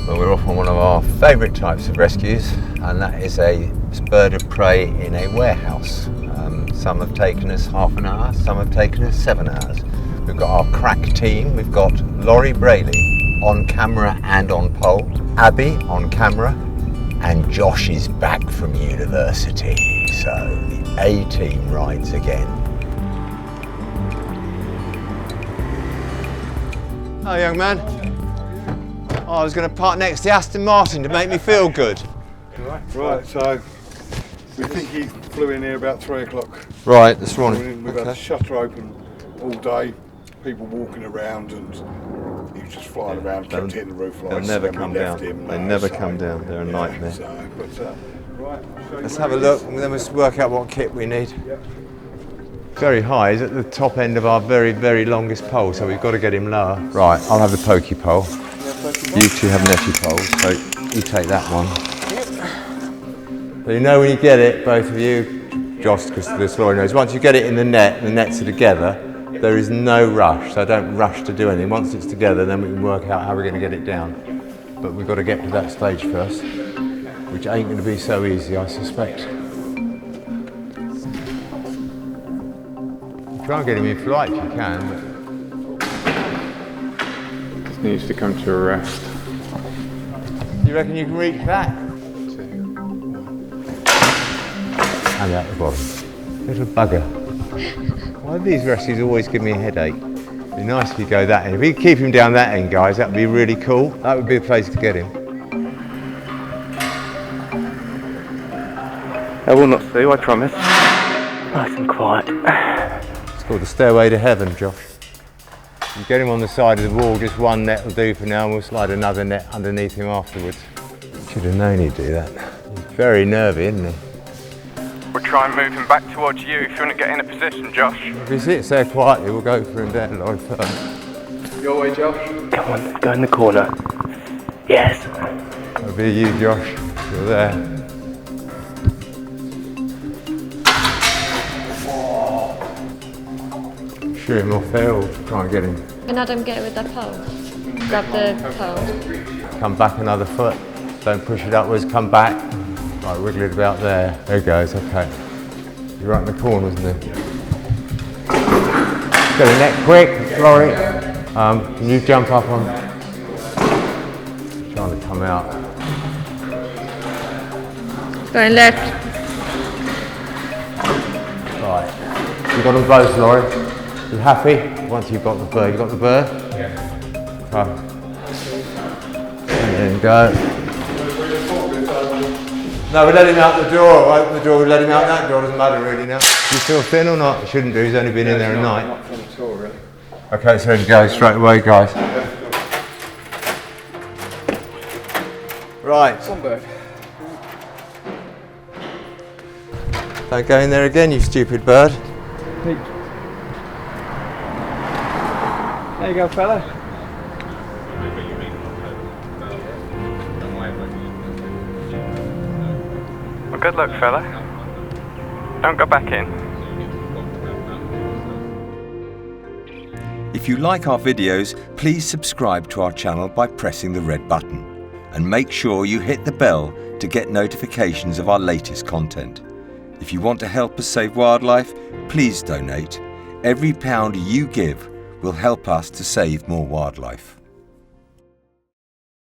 Well, we're off on one of our favourite types of rescues, and that is a bird of prey in a warehouse. Some have taken us half an hour, some have taken us 7 hours. We've got our crack team. We've got Lawrie on camera and on pole, Abby on camera, and Josh is back from university. So the A team rides again. Oh, young man. Oh, I was going to park next to Aston Martin to make me feel good. Right, so we think he flew in here about 3 o'clock. Right, this morning. We've had the shutter open all day, people walking around, and he was just flying around, kept hitting the roof lights. They'll never come down. They never come down. They're a nightmare. Let's have a look, and then we'll work out what kit we need. Very high. He's at the top end of our very, very longest pole, so we've got to get him lower. Right, I'll have the pokey pole. You two have netty poles, so you take that one. So you know when you get it, both of you, Josh, because this Lawrie knows, once you get it in the nets are together, there is no rush, so don't rush to do anything. Once it's together, then we can work out how we're going to get it down. But we've got to get to that stage first, which ain't going to be so easy, I suspect. Try and get him in flight if you can. But just needs to come to a rest. You reckon you can reach that? And out the bottom. Little bugger. Why do these rescues always give me a headache? It'd be nice if you go that end. If we could keep him down that end, guys, that would be really cool. That would be the place to get him. I will not sue, I promise. Nice and quiet. It's called the Stairway to Heaven, Josh. You get him on the side of the wall, just one net will do for now, and we'll slide another net underneath him afterwards. Should have known he'd do that. He's very nervy, isn't he? We'll try and move him back towards you if you want to get in a position, Josh. If he sits there quietly, we'll go for him down Lawrie first. Your way, Josh. Come on, let's go in the corner. Yes. That'll be you, Josh. You're there. Shoot him off there, or try and get him. Can Adam get it with that pole? Grab the pole. Come back another foot. Don't push it upwards, come back. Right, wiggle it about there. There it goes, okay. You're right in the corner, isn't it? Get a net quick, Lawrie. Can you jump up on... Trying to come out. Going left. Right. You got them both, Lawrie. You happy? Once you've got the bird. You got the bird? Yeah. Come. And then go. No, we let him out the door. Open the door, we let him out that door. Doesn't matter really now. Do you feel thin or not? You shouldn't do. He's only been in there a night. Not fun at all, really. Okay, so ready to go straight away, guys. Right. Sunbird. Don't go in there again, you stupid bird. There you go, fella. Well, good luck, fella. Don't go back in. If you like our videos, please subscribe to our channel by pressing the red button. And make sure you hit the bell to get notifications of our latest content. If you want to help us save wildlife, please donate. Every £1 you give will help us to save more wildlife.